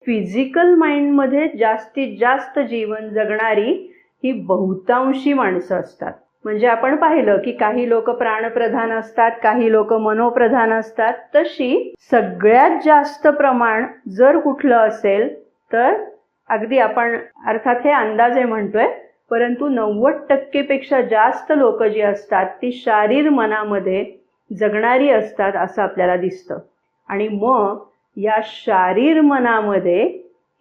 Physical माइंडमध्ये जास्तीत जास्त जीवन जगणारी ही बहुतांशी माणसं असतात. म्हणजे आपण पाहिलं की काही लोक प्राणप्रधान असतात, काही लोक मनोप्रधान असतात. तशी सगळ्यात जास्त प्रमाण जर कुठलं असेल तर अगदी आपण अर्थात हे अंदाजे म्हणतोय, परंतु 90% पेक्षा जास्त लोक जी असतात ती शारीर मनामध्ये जगणारी असतात असं आपल्याला दिसतं. आणि मग या शारीर मनामध्ये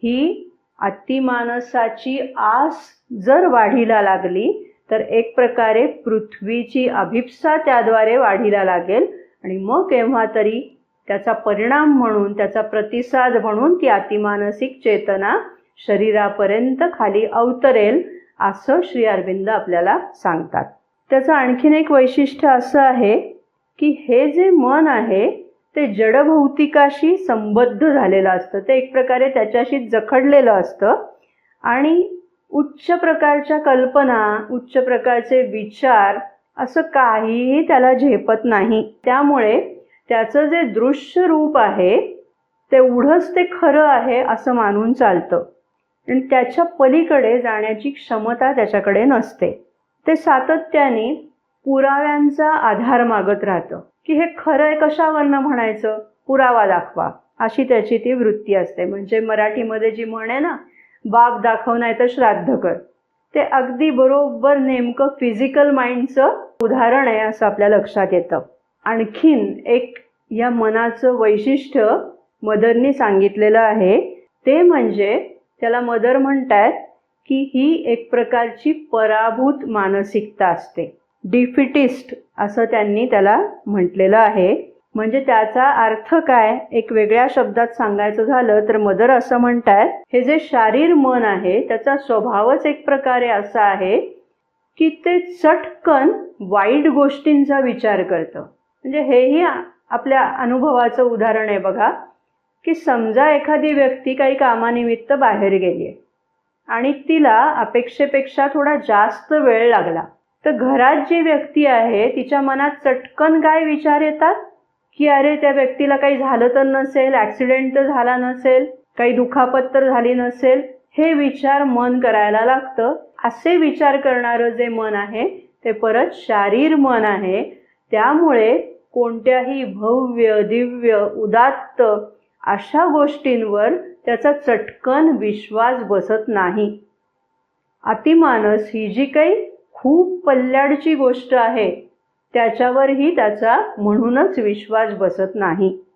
ही अतिमानसाची आस जर वाढीला लागली तर एक प्रकारे पृथ्वीची अभिप्सा त्याद्वारे वाढीला लागेल आणि मग केव्हा तरी त्याचा परिणाम म्हणून, त्याचा प्रतिसाद म्हणून ती अतिमानसिक चेतना शरीरापर्यंत खाली अवतरेल असं श्री अरविंद आपल्याला सांगतात. त्याचं आणखीन एक वैशिष्ट्य असं आहे की हे जे मन आहे ते जडभौतिकाशी संबद्ध झालेलं असतं. ते एक प्रकारे त्याच्याशी जखडलेलं असतं आणि उच्च प्रकारच्या कल्पना, उच्च प्रकारचे विचार असं काहीही त्याला झेपत नाही. त्यामुळे त्याचं जे दृश्य रूप आहे तेवढंच ते खरं आहे असं मानून चालतं आणि त्याच्या पलीकडे जाण्याची क्षमता त्याच्याकडे नसते. ते सातत्याने पुराव्यांचा आधार मागत राहतं की हे खरं आहे, कशावरनं म्हणायचं, पुरावा दाखवा, अशी त्याची ती वृत्ती असते. म्हणजे मराठीमध्ये जी म्हण आहे ना, बाप दाखव नाही तर श्राद्ध कर, ते अगदी बरोबर नेमकं फिजिकल माइंडचं उदाहरण आहे असं आपल्या लक्षात येतं. आणखीन एक या मनाचं वैशिष्ट्य मदरनी सांगितलेलं आहे ते म्हणजे त्याला मदर म्हणतात की ही एक प्रकारची पराभूत मानसिकता असते. डिफिटिस्ट असं त्यांनी त्याला म्हटलेलं आहे. म्हणजे त्याचा अर्थ काय, एक वेगळ्या शब्दात सांगायचं झालं तर मदर असं म्हणतात, हे जे शारीर मन आहे त्याचा स्वभावच एक प्रकारे असा आहे की ते चटकन वाईट गोष्टींचा विचार करतं. म्हणजे हेही आपल्या अनुभवाचं उदाहरण आहे बघा, की समजा एखादी व्यक्ती काही कामानिमित्त बाहेर गेली आहे आणि तिला अपेक्षेपेक्षा थोडा जास्त वेळ लागला, तर घरात जी व्यक्ती आहे तिच्या मनात चटकन काय विचार येतात की अरे त्या व्यक्तीला काही झालं तर नसेल, ॲक्सिडेंट तर झाला नसेल, काही दुखापत तर झाली नसेल, हे विचार मन करायला लागतं. असे विचार करणारं जे मन आहे ते परत शारीर मन आहे. त्यामुळे कोणत्याही भव्य, दिव्य, उदात्त अशा गोष्टींवर त्याचा चटकन विश्वास बसत नाही. अतिमानस ही जी काही खूप पल्ल्याडची गोष्ट आहे त्याच्यावरही त्याचा म्हणूनच विश्वास बसत नाही.